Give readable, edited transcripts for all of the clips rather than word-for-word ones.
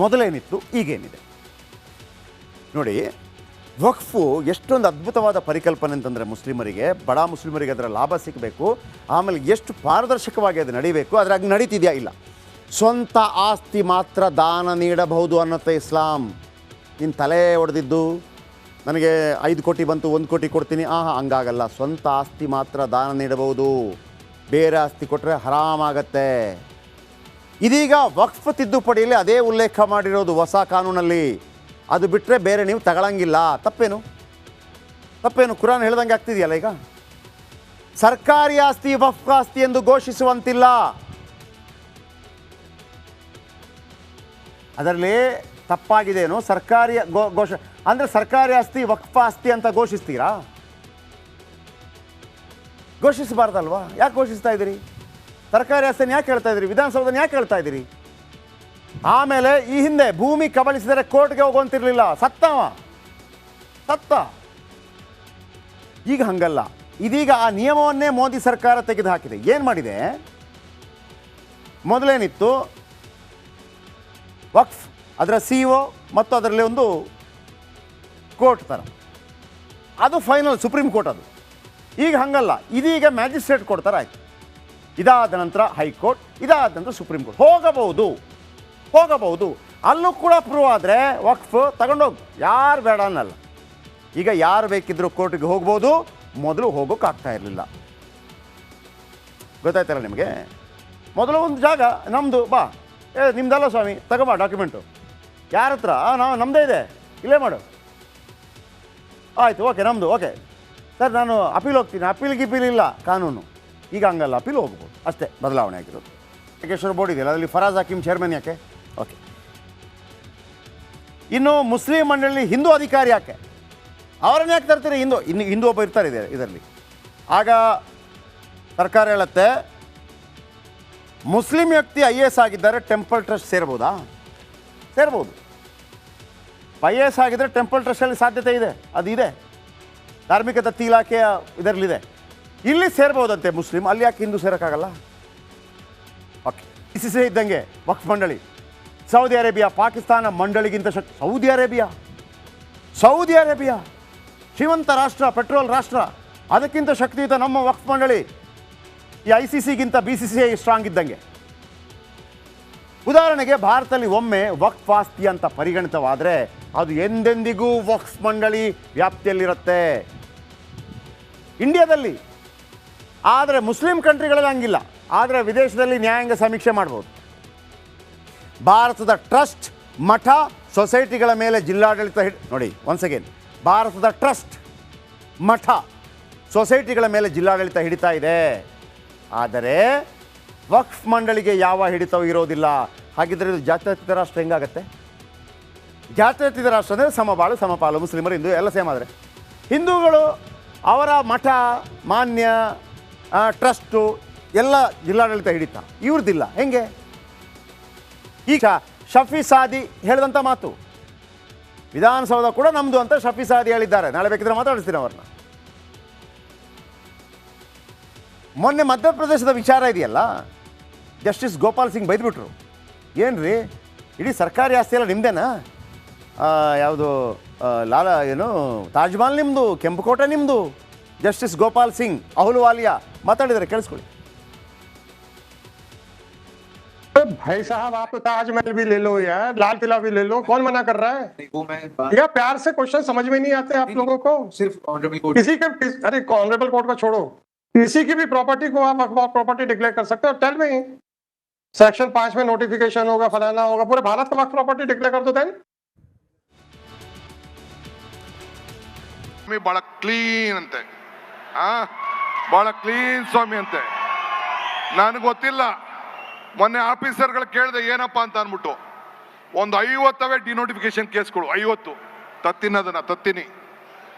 ಮೊದಲೇನಿತ್ತು ಈಗೇನಿದೆ ನೋಡಿ. ವಕ್ಫು ಎಷ್ಟೊಂದು ಅದ್ಭುತವಾದ ಪರಿಕಲ್ಪನೆ ಅಂತಂದರೆ ಮುಸ್ಲಿಮರಿಗೆ, ಬಡ ಮುಸ್ಲಿಮರಿಗೆ ಅದರ ಲಾಭ ಸಿಗಬೇಕು, ಆಮೇಲೆ ಎಷ್ಟು ಪಾರದರ್ಶಕವಾಗಿ ಅದು ನಡೀಬೇಕು. ಆದರೆ ಅದು ನಡೀತಿದೆಯಾ? ಇಲ್ಲ. ಸ್ವಂತ ಆಸ್ತಿ ಮಾತ್ರ ದಾನ ನೀಡಬಹುದು ಅನ್ನತ್ತೆ ಇಸ್ಲಾಂ. ನಿನ್ನ ತಲೆ ಹೊಡೆದಿದ್ದು ನನಗೆ 5 ಕೋಟಿ ಬಂತು 1 ಕೋಟಿ ಕೊಡ್ತೀನಿ, ಹಂಗಾಗಲ್ಲ. ಸ್ವಂತ ಆಸ್ತಿ ಮಾತ್ರ ದಾನ ನೀಡಬಹುದು, ಬೇರೆ ಆಸ್ತಿ ಕೊಟ್ಟರೆ ಹರಾಮಾಗತ್ತೆ. ಇದೀಗ ವಕ್ಫ್ ತಿದ್ದುಪಡಿಯಲ್ಲಿ ಅದೇ ಉಲ್ಲೇಖ ಮಾಡಿರೋದು ಹೊಸ ಕಾನೂನಲ್ಲಿ. ಅದು ಬಿಟ್ಟರೆ ಬೇರೆ ನೀವು ತಗೊಳ್ಳಂಗಿಲ್ಲ. ತಪ್ಪೇನು? ಕುರಾನ್ ಹೇಳ್ದಂಗೆ ಆಗ್ತಿದೆಯಲ್ಲ. ಈಗ ಸರ್ಕಾರಿ ಆಸ್ತಿ ವಕ್ಫ್ ಆಸ್ತಿ ಎಂದು ಘೋಷಿಸುವಂತಿಲ್ಲ. ಅದರಲ್ಲಿ ತಪ್ಪಾಗಿದೆಯೇನು? ಸರ್ಕಾರಿ ಅಂದರೆ ಸರ್ಕಾರಿ ಆಸ್ತಿ ವಕ್ಫ್ ಆಸ್ತಿ ಅಂತ ಘೋಷಿಸ್ತೀರಾ? ಘೋಷಿಸಬಾರ್ದಲ್ವಾ? ಯಾಕೆ ಘೋಷಿಸ್ತಾ ಇದ್ದೀರಿ? ಸರ್ಕಾರಿ ಆಸ್ತಿನ ಯಾಕೆ ಹೇಳ್ತಾ ಇದ್ದೀರಿ? ವಿಧಾನಸೌಧನ ಯಾಕೆ ಹೇಳ್ತಾ ಇದ್ದೀರಿ? ಆಮೇಲೆ ಈ ಹಿಂದೆ ಭೂಮಿ ಕಬಳಿಸಿದರೆ ಕೋರ್ಟ್ಗೆ ಹೋಗುವಂತಿರಲಿಲ್ಲ, ಸತ್ತ. ಈಗ ಹಂಗಲ್ಲ. ಇದೀಗ ಆ ನಿಯಮವನ್ನೇ ಮೋದಿ ಸರ್ಕಾರ ತೆಗೆದು ಹಾಕಿದೆ. ಏನು ಮಾಡಿದೆ? ಮೊದಲೇನಿತ್ತು ವಕ್ಫ್, ಅದರ CEO ಮತ್ತು ಅದರಲ್ಲಿ ಒಂದು ಕೋರ್ಟ್ ಥರ, ಅದು ಫೈನಲ್ ಸುಪ್ರೀಂ ಕೋರ್ಟ್. ಅದು ಈಗ ಹಂಗಲ್ಲ. ಇದೀಗ ಮ್ಯಾಜಿಸ್ಟ್ರೇಟ್ ಕೊಡ್ತಾರೆ, ಆಯ್ತು. ಇದಾದ ನಂತರ ಹೈಕೋರ್ಟ್, ಇದಾದ ನಂತರ ಸುಪ್ರೀಂ ಕೋರ್ಟ್. ಹೋಗಬಹುದು. ಅಲ್ಲೂ ಕೂಡ ಪ್ರೂವ್ ಆದರೆ ವಕ್ಫ್ ತಗೊಂಡೋಗಿ, ಯಾರು ಬೇಡ ಅನ್ನಲ್ಲ. ಈಗ ಯಾರು ಬೇಕಿದ್ದರೂ ಕೋರ್ಟಿಗೆ ಹೋಗ್ಬೋದು, ಮೊದಲು ಹೋಗೋಕ್ಕಾಗ್ತಾ ಇರಲಿಲ್ಲ. ಗೊತ್ತಾಯ್ತಲ್ಲ ನಿಮಗೆ? ಮೊದಲು ಒಂದು ಜಾಗ ನಮ್ಮದು, ಬಾ, ನಿಮ್ದಲ್ಲ ಸ್ವಾಮಿ, ತಗೋಬಾ ಡಾಕ್ಯುಮೆಂಟು. ಯಾರ ಹತ್ರ? ನಮ್ಮದೇ ಇದೆ, ಇಲ್ಲೇ ಮಾಡು. ಆಯಿತು, ಓಕೆ, ನಮ್ಮದು, ಓಕೆ ಸರ್, ನಾನು ಅಪೀಲ್ ಹೋಗ್ತೀನಿ. ಅಪೀಲ್ ಇಲ್ಲ ಕಾನೂನು. ಈಗ ಹಂಗಲ್ಲ, ಅಪೀಲ್ ಹೋಗ್ಬೋದು ಅಷ್ಟೇ. ಬದಲಾವಣೆ ಆಗಿರೋದು. ವೆಂಕಟೇಶ್ವರ ಬೋರ್ಡ್ ಇದೆಯಲ್ಲ, ಅದರಲ್ಲಿ ಫರಾಜ್ ಹಕೀಮ್ ಚೇರ್ಮನ್ ಯಾಕೆ? ಓಕೆ. ಇನ್ನು ಮುಸ್ಲಿಂ ಮಂಡಳಿ ಹಿಂದೂ ಅಧಿಕಾರಿ ಯಾಕೆ? ಅವರನ್ನು ಯಾಕೆ ತರ್ತೀರಿ? ಹಿಂದೂ ಒಬ್ಬ ಇರ್ತಾರೆ ಇದರಲ್ಲಿ. ಆಗ ಸರ್ಕಾರ ಹೇಳುತ್ತೆ, ಮುಸ್ಲಿಂ ವ್ಯಕ್ತಿ IAS ಆಗಿದ್ದಾರೆ, ಟೆಂಪಲ್ ಟ್ರಸ್ಟ್ ಸೇರ್ಬೋದಾ? ಸೇರ್ಬೋದು. IAS ಆಗಿದ್ದರೆ ಟೆಂಪಲ್ ಟ್ರಸ್ಟಲ್ಲಿ ಸಾಧ್ಯತೆ ಇದೆ, ಅದು ಇದೆ, ಧಾರ್ಮಿಕ ದತ್ತಿ ಇಲಾಖೆಯ ಇದರಲ್ಲಿದೆ. ಇಲ್ಲಿ ಸೇರ್ಬೋದಂತೆ ಮುಸ್ಲಿಂ, ಅಲ್ಲಿ ಯಾಕೆ ಹಿಂದೂ ಸೇರೋಕ್ಕಾಗಲ್ಲ? ಓಕೆ. ICC ಇದ್ದಂಗೆ ವಕ್ಫ್ ಮಂಡಳಿ. ಸೌದಿ ಅರೇಬಿಯಾ, ಪಾಕಿಸ್ತಾನ ಮಂಡಳಿಗಿಂತ ಸೌದಿ ಅರೇಬಿಯಾ ಶ್ರೀಮಂತ ರಾಷ್ಟ್ರ, ಪೆಟ್ರೋಲ್ ರಾಷ್ಟ್ರ, ಅದಕ್ಕಿಂತ ಶಕ್ತಿಯುತ ನಮ್ಮ ವಕ್ಫ್ ಮಂಡಳಿ ಈ ICCಗಿಂತ BCCI ಸ್ಟ್ರಾಂಗ್ ಇದ್ದಂಗೆ. ಉದಾಹರಣೆಗೆ ಭಾರತದಲ್ಲಿ ಒಮ್ಮೆ ವಕ್ಫ್ ಆಸ್ತಿ ಅಂತ ಪರಿಗಣಿತವಾದರೆ ಅದು ಎಂದೆಂದಿಗೂ ವಕ್ಫ್ ಮಂಡಳಿ ವ್ಯಾಪ್ತಿಯಲ್ಲಿರುತ್ತೆ ಇಂಡಿಯಾದಲ್ಲಿ. ಆದರೆ ಮುಸ್ಲಿಂ ಕಂಟ್ರಿಗಳಲ್ಲಿ ಹಂಗಿಲ್ಲ. ಆದರೆ ವಿದೇಶದಲ್ಲಿ ನ್ಯಾಯಾಂಗ ಸಮೀಕ್ಷೆ ಮಾಡ್ಬೋದು. ಭಾರತದ ಟ್ರಸ್ಟ್, ಮಠ, ಸೊಸೈಟಿಗಳ ಮೇಲೆ ಜಿಲ್ಲಾಡಳಿತ ನೋಡಿ, ಒನ್ಸ್ ಅಗೇನ್, ಭಾರತದ ಟ್ರಸ್ಟ್, ಮಠ, ಸೊಸೈಟಿಗಳ ಮೇಲೆ ಜಿಲ್ಲಾಡಳಿತ ಹಿಡಿತಾ ಇದೆ. ಆದರೆ ವಕ್ಫ್ ಮಂಡಳಿಗೆ ಯಾವ ಹಿಡಿತವೂ ಇರೋದಿಲ್ಲ. ಹಾಗಿದ್ರೆ ಇದು ಜಾತ್ಯತೀತ ರಾಷ್ಟ್ರ ಹೆಂಗಾಗತ್ತೆ? ಜಾತ್ಯತೀತ ರಾಷ್ಟ್ರ ಅಂದರೆ ಸಮಬಾಳು ಸಮಪಾಲು, ಮುಸ್ಲಿಮರು ಹಿಂದೂ ಎಲ್ಲ ಸೇಮ್. ಆದರೆ ಹಿಂದೂಗಳು ಅವರ ಮಠ, ಮಾನ್ಯ, ಟ್ರಸ್ಟು ಎಲ್ಲ ಜಿಲ್ಲಾಡಳಿತ ಹಿಡಿತಾ, ಇವ್ರದ್ದಿಲ್ಲ. ಹೆಂಗೆ? ಈಗ ಶಫಿ ಸಾದಿ ಹೇಳಿದಂಥ ಮಾತು, ವಿಧಾನಸೌಧ ಕೂಡ ನಮ್ಮದು ಅಂತ ಶಫಿ ಸಾದಿ ಹೇಳಿದ್ದಾರೆ. ನಾಳೆ ಬೇಕಿದ್ರೆ ಮಾತಾಡಿಸ್ತೀನಿ ಅವ್ರನ್ನ. ಮೊನ್ನೆ ಮಧ್ಯಪ್ರದೇಶದ ವಿಚಾರ ಇದೆಯಲ್ಲ, ಜಸ್ಟಿಸ್ ಗೋಪಾಲ್ ಸಿಂಗ್ ಬೈದ್ಬಿಟ್ರು. ಏನು ರೀ, ಇಡೀ ಸರ್ಕಾರಿ ಆಸ್ತಿ ಎಲ್ಲ ನಿಮ್ಮದೇನಾ? ಯಾವುದು ತಾಜ್ ಮಹಲ್ ನಿಮ್ಮದು, ಕೆಂಪುಕೋಟೆ ನಿಮ್ಮದು. ಜಸ್ಟಿಸ್ ಗೋಪಾಲ್ ಸಿಂಗ್ ಅಹುಲುವಾಲಿಯಾ ಮಾತಾಡಿದ್ದಾರೆ, ಕೇಳಿಸ್ಕೊಳ್ಳಿ. भाई साहब आप तो ताजमहल भी ले लो यार, लाल किला भी ले लो, कौन मना कर रहा है? या प्यार से क्वेश्चन समझ में नहीं आते आप लोगों को? सिर्फ ऑनरेबल कोर्ट, किसी के अरे ऑनरेबल कोर्ट का छोड़ो, किसी की भी प्रॉपर्टी को आप वक्फ प्रॉपर्टी डिक्लेयर कर सकते हो? टेल में सेक्शन 5 में नोटिफिकेशन होगा, फलाना होगा, पूरे भारत का वक्फ प्रॉपर्टी डिक्लेयर कर दो। देन ಬಹಳ ಕ್ಲೀನ್ ಅಂತೆ, ಬಹಳ ಕ್ಲೀನ್ ಸ್ವಾಮಿ ಅಂತೆ. ನನಗೆ ಗೊತ್ತಿಲ್ಲ. ಮೊನ್ನೆ ಆಫೀಸರ್ಗಳು ಕೇಳಿದೆ ಏನಪ್ಪ ಅಂತ ಅಂದ್ಬಿಟ್ಟು, ಒಂದು 50 ಡಿನೋಟಿಫಿಕೇಶನ್ ಕೇಸ್ಗಳು, 50. ತತ್ತಿನೇ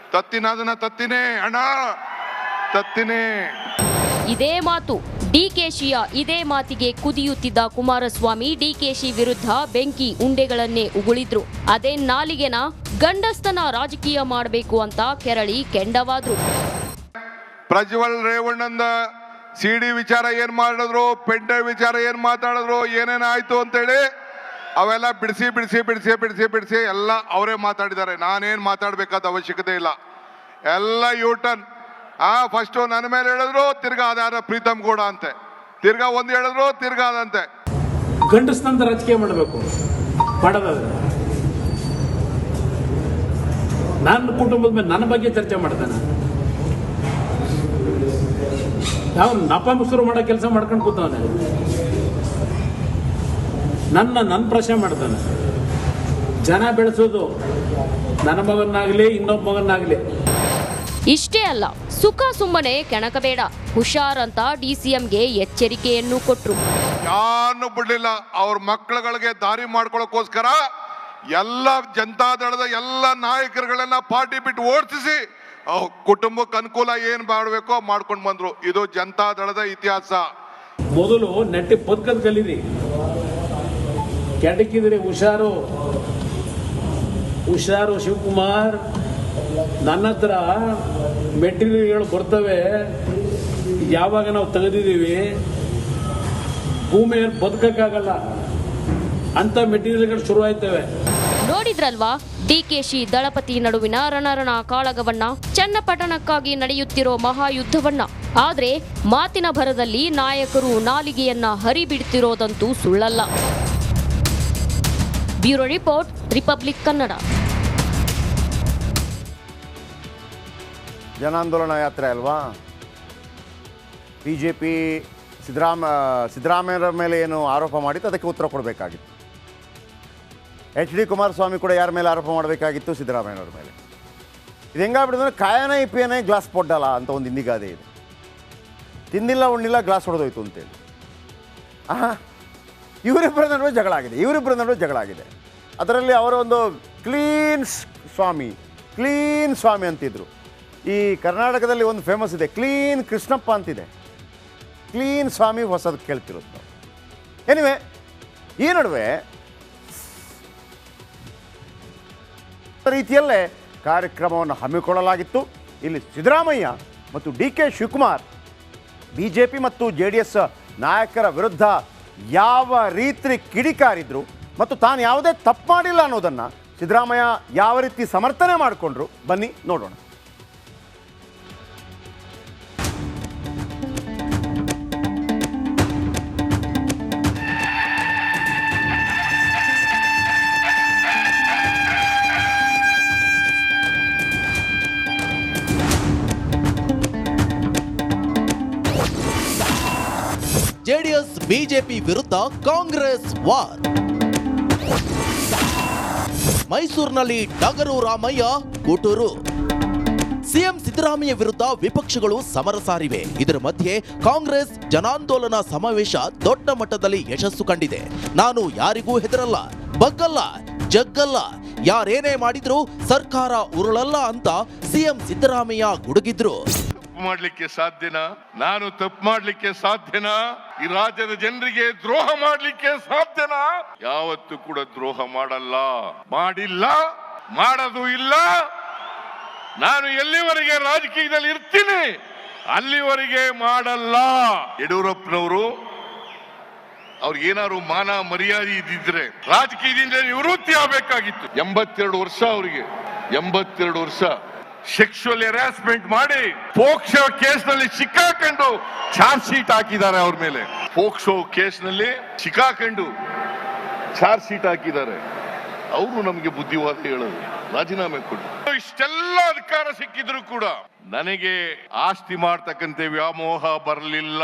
ಅಣ್ಣ, ತತ್ತಿನೇ. ಇದೇ ಮಾತು ಡಿಕೆಶಿಯ. ಇದೇ ಮಾತಿಗೆ ಕುದಿಯುತ್ತಿದ್ದ ಕುಮಾರಸ್ವಾಮಿ ಡಿಕೆಶಿ ವಿರುದ್ಧ ಬೆಂಕಿ ಉಂಡೆಗಳನ್ನೇ ಉಗುಳಿದ್ರು. ಅದೇ ನಾಲಿಗೆನ ಗಂಡಸ್ತನ ರಾಜಕೀಯ ಮಾಡಬೇಕು ಅಂತ ಕೆರಳಿ ಕೆಂಡವಾದ್ರು. ಪ್ರಜ್ವಲ್ ರೇವಣ್ಣಂದ CD ವಿಚಾರ ಏನ್ ಮಾಡಿದ್ರು, ಪೆಂಡ್ರೈವ್ ವಿಚಾರ ಏನ್ ಮಾತಾಡಿದ್ರು, ಏನೇನಾಯ್ತು ಅಂತೇಳಿ ಅವೆಲ್ಲ ಬಿಡಿಸಿ ಬಿಡಿಸಿ ಬಿಡಿಸಿ ಬಿಡಿಸಿ ಬಿಡಿಸಿ ಎಲ್ಲ ಅವರೇ ಮಾತಾಡಿದ್ದಾರೆ. ನಾನೇನು ಮಾತಾಡಬೇಕಾದ ಅವಶ್ಯಕತೆ ಇಲ್ಲ. ಎಲ್ಲ ಯೂಟರ್ನ್. ಫಸ್ಟು ನನ್ನ ಮೇಲೆ ಹೇಳಿದ್ರು, ತಿರ್ಗಾ ಅದಾರ ಪ್ರೀತಮ್ ಗೌಡ ಅಂತೆ, ತಿರ್ಗಾ ಒಂದು ಹೇಳಿದ್ರು, ತಿರ್ಗಾ ಅದಂತೆ. ಗಂಡಸ್ನಂತ ರಾಜಕೀಯ ಮಾಡಬೇಕು, ಮಾಡೋದಾದ್ರೆ ನನ್ನ ಕುಟುಂಬದ ಮೇಲೆ ನನ್ನ ಬಗ್ಗೆ ಚರ್ಚೆ ಮಾಡ್ತಾನೆ. ಯಾವ ನಪಮುಸರು ಮಾಡೋ ಕೆಲಸ ಮಾಡ್ಕೊಂಡು ಕೂತವನೆ. ನನ್ನ ಪ್ರಶ್ನೆ ಮಾಡ್ತಾನೆ. ಜನ ಬೆಳೆಸೋದು ನನ್ನ ಮಗನಾಗ್ಲಿ ಇನ್ನೊಬ್ಬ ಮಗನಾಗ್ಲಿ. ಇಷ್ಟೇ ಅಲ್ಲ, ಸುಖ ಸುಮ್ಮನೆ ಕೆಣಕಬೇಡ, ಹುಷಾರಂತ ಡಿಸಿಎಂಗೆ ಎಚ್ಚರಿಕೆಯನ್ನು ಕೊಟ್ರು. ಯಾರನ್ನು ಬಿಡ್ಲಿಲ್ಲ. ಅವ್ರ ಮಕ್ಕಳುಗಳಿಗೆ ದಾರಿ ಮಾಡ್ಕೊಳ್ಳೋಕೋಸ್ಕರ ಎಲ್ಲ ಜನತಾದಳದ ಎಲ್ಲ ನಾಯಕರುಗಳನ್ನ ಪಾರ್ಟಿ ಬಿಟ್ಟು ಓಡಿಸಿ ಕುಟುಂಬಕ್ಕೆ ಅನುಕೂಲ ಏನ್ ಮಾಡಬೇಕೋ ಮಾಡ್ಕೊಂಡು ಬಂದ್ರು. ಇದು ಜನತಾದಳದ ಇತಿಹಾಸ. ಮೊದಲು ನೆಟ್ಟಿ ಬದುಕದ್ ಕಲೀರಿ, ಕೆಡಕಿದ್ರಿ ಹುಷಾರು. ಶಿವಕುಮಾರ್, ನನ್ನ ಹತ್ರ ಮೆಟೀರಿಯಲ್ಗಳು ಬರ್ತವೆ, ಯಾವಾಗ ನಾವು ತೆಗೆದಿದ್ದೀವಿ ಭೂಮಿಯಲ್ಲಿ ಬದುಕಕ್ಕಾಗಲ್ಲ ಅಂತ ಮೆಟೀರಿಯಲ್ಗಳು ಶುರು ಆಯ್ತವೆ. ನೋಡಿದ್ರಲ್ವಾ ಡಿಕೆಶಿ ದಳಪತಿ ನಡುವಿನ ರಣರಣ ಕಾಳಗವನ್ನ, ಚನ್ನಪಟ್ಟಣಕ್ಕಾಗಿ ನಡೆಯುತ್ತಿರೋ ಮಹಾಯುದ್ಧವನ್ನ. ಆದ್ರೆ ಮಾತಿನ ಭರದಲ್ಲಿ ನಾಯಕರು ನಾಲಿಗೆಯನ್ನ ಹರಿಬಿಡ್ತಿರೋದಂತೂ ಸುಳ್ಳಲ್ಲ. Bureau report, republic Kannada. ಜನಾಂದೋಲನ ಯಾತ್ರೆ ಅಲ್ವಾ? ಬಿಜೆಪಿ ಸಿದ್ದರಾಮಯ್ಯರ ಮೇಲೆ ಏನು ಆರೋಪ ಮಾಡಿತ್ತು ಅದಕ್ಕೆ ಉತ್ತರ ಕೊಡಬೇಕಾಗಿತ್ತು. HD ಕುಮಾರಸ್ವಾಮಿ ಕೂಡ ಯಾರ ಮೇಲೆ ಆರೋಪ ಮಾಡಬೇಕಾಗಿತ್ತು? ಸಿದ್ದರಾಮಯ್ಯನವ್ರ ಮೇಲೆ. ಇದು ಹೆಂಗಾಗ್ಬಿಡಿದ್ರೆ ಕಾಯನ ಇಪಿಯನೇ ಗ್ಲಾಸ್ ಪೊಡ್ಡಲ್ಲ ಅಂತ ಒಂದು ಹಿಂದಿಗಾದೆ ಇದೆ. ತಿಂದಿಲ್ಲ ಉಣ್ಣಿಲ್ಲ ಗ್ಲಾಸ್ ಹೊಡೆದೋಯ್ತು ಅಂತೇಳಿ. ಇವರಿಬ್ಬರ ನಡುವೆ ಜಗಳ ಆಗಿದೆ. ಅದರಲ್ಲಿ ಅವರ ಒಂದು ಕ್ಲೀನ್ ಸ್ವಾಮಿ ಅಂತಿದ್ರು. ಈ ಕರ್ನಾಟಕದಲ್ಲಿ ಒಂದು ಫೇಮಸ್ ಇದೆ, ಕ್ಲೀನ್ ಕೃಷ್ಣಪ್ಪ ಅಂತಿದೆ. ಕ್ಲೀನ್ ಸ್ವಾಮಿ ಹೊಸದು ಕೇಳ್ತಿರೋದು ನಾವು. ಎನಿವೆ, ಈ ನಡುವೆ ರೀತಿಯಲ್ಲೇ ಕಾರ್ಯಕ್ರಮವನ್ನು ಹಮ್ಮಿಕೊಳ್ಳಲಾಗಿತ್ತು. ಇಲ್ಲಿ ಸಿದ್ದರಾಮಯ್ಯ ಮತ್ತು DK ಶಿವಕುಮಾರ್ BJP ಮತ್ತು JDS ನಾಯಕರ ವಿರುದ್ಧ ಯಾವ ರೀತಿ ಕಿಡಿಕಾರಿದ್ರು ಮತ್ತು ತಾನು ಯಾವುದೇ ತಪ್ಪು ಮಾಡಿಲ್ಲ ಅನ್ನೋದನ್ನು ಸಿದ್ದರಾಮಯ್ಯ ಯಾವ ರೀತಿ ಸಮರ್ಥನೆ ಮಾಡಿಕೊಂಡ್ರು, ಬನ್ನಿ ನೋಡೋಣ. JDS BJP ವಿರುದ್ಧ ಕಾಂಗ್ರೆಸ್ ವಾರ್. ಮೈಸೂರಿನಲ್ಲಿ ಡಗರು ರಾಮಯ್ಯ ಗುಟುರು. ಸಿಎಂ ಸಿದ್ದರಾಮಯ್ಯ ವಿರುದ್ಧ ವಿಪಕ್ಷಗಳು ಸಮರ ಸಾರಿವೆ. ಇದರ ಮಧ್ಯೆ ಕಾಂಗ್ರೆಸ್ ಜನಾಂದೋಲನ ಸಮಾವೇಶ ದೊಡ್ಡ ಮಟ್ಟದಲ್ಲಿ ಯಶಸ್ಸು ಕಂಡಿದೆ. ನಾನು ಯಾರಿಗೂ ಹೆದರಲ್ಲ, ಬಗ್ಗಲ್ಲ, ಜಗ್ಗಲ್ಲ, ಯಾರೇನೇ ಮಾಡಿದ್ರು ಸರ್ಕಾರ ಉರುಳಲ್ಲ ಅಂತ ಸಿಎಂ ಸಿದ್ದರಾಮಯ್ಯ ಗುಡುಗಿದ್ರು. ಮಾಡ್ಲಿಕ್ಕೆ ಸಾಧ್ಯನಾ? ನಾನು ತಪ್ಪು ಮಾಡ್ಲಿಕ್ಕೆ ಸಾಧ್ಯನಾ? ಈ ರಾಜ್ಯದ ಜನರಿಗೆ ದ್ರೋಹ ಮಾಡ್ಲಿಕ್ಕೆ ಸಾಧ್ಯನಾ? ಯಾವತ್ತೂ ಕೂಡ ದ್ರೋಹ ಮಾಡಲ್ಲ, ಮಾಡಿಲ್ಲ, ಮಾಡೋದು ಇಲ್ಲ. ನಾನು ಎಲ್ಲಿವರೆಗೆ ರಾಜಕೀಯದಲ್ಲಿ ಇರ್ತೀನಿ ಅಲ್ಲಿವರೆಗೆ ಮಾಡಲ್ಲ. ಯಡಿಯೂರಪ್ಪನವರು ಅವ್ರಿಗೇನಾದ್ರು ಮಾನ ಮರ್ಯಾದೆ ಇದ್ದಿದ್ರೆ ರಾಜಕೀಯದಿಂದ ನಿವೃತ್ತಿ ಆಗಬೇಕಾಗಿತ್ತು. 82 ವರ್ಷ ಅವರಿಗೆ, 82 ವರ್ಷ ಸೆಕ್ಷುವಲ್ ಹರಾಸ್ಮೆಂಟ್ ಮಾಡಿ ಪೋಕ್ಸೋ ಕೇಸ್ನಲ್ಲಿ ಸಿಕ್ಕಾಕೊಂಡು ಚಾರ್ಜ್ ಶೀಟ್ ಹಾಕಿದ್ದಾರೆ. ಅವ್ರ ಮೇಲೆ ಪೋಕ್ಸೋ ಕೇಸ್ನಲ್ಲಿ ಸಿಕ್ಕಾಕೊಂಡು ಚಾರ್ಜ್ ಶೀಟ್ ಹಾಕಿದ್ದಾರೆ. ಅವರು ನಮಗೆ ಬುದ್ಧಿವಾದ ಹೇಳೋದು, ರಾಜೀನಾಮೆ ಕೊಡಿ. ಇಷ್ಟೆಲ್ಲ ಅಧಿಕಾರ ಸಿಕ್ಕಿದ್ರು ಕೂಡ ನನಗೆ ಆಸ್ತಿ ಮಾಡ್ತಕ್ಕಂಥ ವ್ಯಾಮೋಹ ಬರಲಿಲ್ಲ,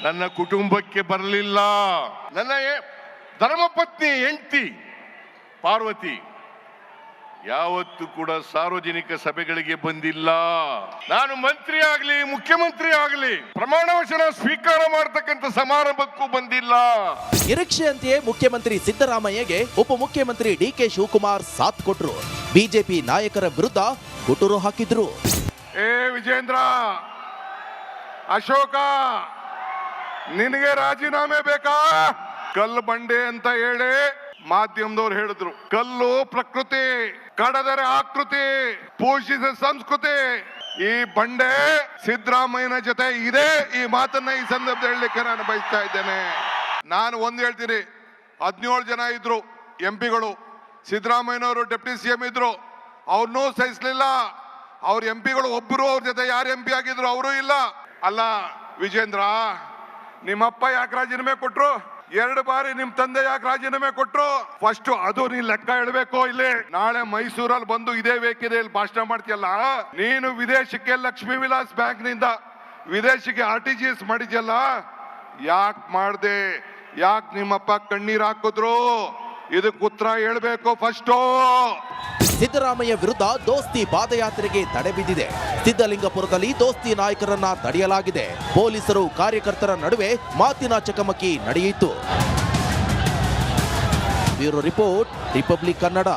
ನನ್ನ ಕುಟುಂಬಕ್ಕೆ ಬರಲಿಲ್ಲ. ನನ್ನ ಧರ್ಮಪತ್ನಿ ಹೆಂಡತಿ ಪಾರ್ವತಿ ಯಾವತ್ತು ಕೂಡ ಸಾರ್ವಜನಿಕ ಸಭೆಗಳಿಗೆ ಬಂದಿಲ್ಲ. ನಾನು ಮಂತ್ರಿ ಆಗಲಿ, ಮುಖ್ಯಮಂತ್ರಿ ಆಗಲಿ, ಪ್ರಮಾಣ ವಚನ ಸ್ವೀಕಾರ ಮಾಡತಕ್ಕಂಥ ಸಮಾರಂಭಕ್ಕೂ ಬಂದಿಲ್ಲ. ನಿರೀಕ್ಷೆಯಂತೆಯೇ ಮುಖ್ಯಮಂತ್ರಿ ಸಿದ್ದರಾಮಯ್ಯಗೆ ಉಪಮುಖ್ಯಮಂತ್ರಿ DK ಶಿವಕುಮಾರ್ ಸಾಥ್ ಕೊಟ್ರು. ಬಿಜೆಪಿ ನಾಯಕರ ವಿರುದ್ಧ ಗುಟುರು ಹಾಕಿದ್ರು. ವಿಜೇಂದ್ರ, ಅಶೋಕ, ನಿನಗೆ ರಾಜೀನಾಮೆ ಬೇಕಾ? ಕಲ್ಲು ಬಂಡೆ ಅಂತ ಹೇಳಿ ಮಾಧ್ಯಮದವ್ರು ಹೇಳಿದ್ರು. ಕಲ್ಲು ಪ್ರಕೃತಿ, ಕಡದರೆ ಆಕೃತಿ, ಪೋಷಿಸಿದ ಸಂಸ್ಕೃತಿ. ಈ ಬಂಡೆ ಸಿದ್ದರಾಮಯ್ಯನ ಜೊತೆ ಇದೆ. ಈ ಮಾತನ್ನ ಈ ಸಂದರ್ಭದಲ್ಲಿ ಹೇಳಲಿಕ್ಕೆ ನಾನು ಬಯಸ್ತಾ ಇದ್ದೇನೆ. ನಾನು ಒಂದ್ ಹೇಳ್ತೀನಿ, 17 ಜನ ಇದ್ರು. ಎಂಪಿಗಳು. ಸಿದ್ದರಾಮಯ್ಯನವರು ಡೆಪ್ಟಿ ಸಿಎಂ ಇದ್ರು, ಅವ್ರನ್ನೂ ಸಹಿಸ್ಲಿಲ್ಲ. ಅವ್ರ ಎಂಪಿಗಳು ಒಬ್ಬರು ಅವ್ರ ಜೊತೆ ಯಾರು ಎಂಪಿ ಆಗಿದ್ರು ಅವರು ಇಲ್ಲ. ಅಲ್ಲ ವಿಜೇಂದ್ರ, ನಿಮ್ಮಪ್ಪ ಯಾಕೆ ರಾಜೀನಾಮೆ ಕೊಟ್ರು? 2 ಬಾರಿ ನಿಮ್ ತಂದೆ ಯಾಕೆ ರಾಜೀನಾಮೆ ಕೊಟ್ರು? ಫಸ್ಟ್ ಅದು ನೀನ್ ಲೆಕ್ಕ ಇಡಬೇಕು. ಇಲ್ಲಿ ನಾಳೆ ಮೈಸೂರಲ್ಲಿ ಬಂದು ಇದೇ ವೇದಿಕೆಯಲ್ಲಿ ಭಾಷಣ ಮಾಡ್ತೀಯಲ್ಲ, ನೀನು ವಿದೇಶಕ್ಕೆ ಲಕ್ಷ್ಮೀ ವಿಲಾಸ್ ಬ್ಯಾಂಕ್ ನಿಂದ ವಿದೇಶಕ್ಕೆ RTGS ಮಾಡಿದ್ಯಲ್ಲ, ಯಾಕೆ ಮಾಡ್ದೆ? ಯಾಕೆ ನಿಮ್ಮಪ್ಪ ಕಣ್ಣೀರ್ ಹಾಕಿದ್ರು? ಇದಕ್ಕೆ ಉತ್ತರ ಹೇಳ್ಬೇಕು ಫಸ್ಟು. ಸಿದ್ದರಾಮಯ್ಯ ವಿರುದ್ಧ ದೋಸ್ತಿ ಪಾದಯಾತ್ರೆಗೆ ತಡೆ ಬಿದ್ದಿದೆ. ಸಿದ್ದಲಿಂಗಪುರದಲ್ಲಿ ದೋಸ್ತಿ ನಾಯಕರನ್ನ ತಡೆಯಲಾಗಿದೆ. ಪೊಲೀಸರು ಕಾರ್ಯಕರ್ತರ ನಡುವೆ ಮಾತಿನ ಚಕಮಕಿ ನಡೆಯಿತು. Bureau report, republic Kannada.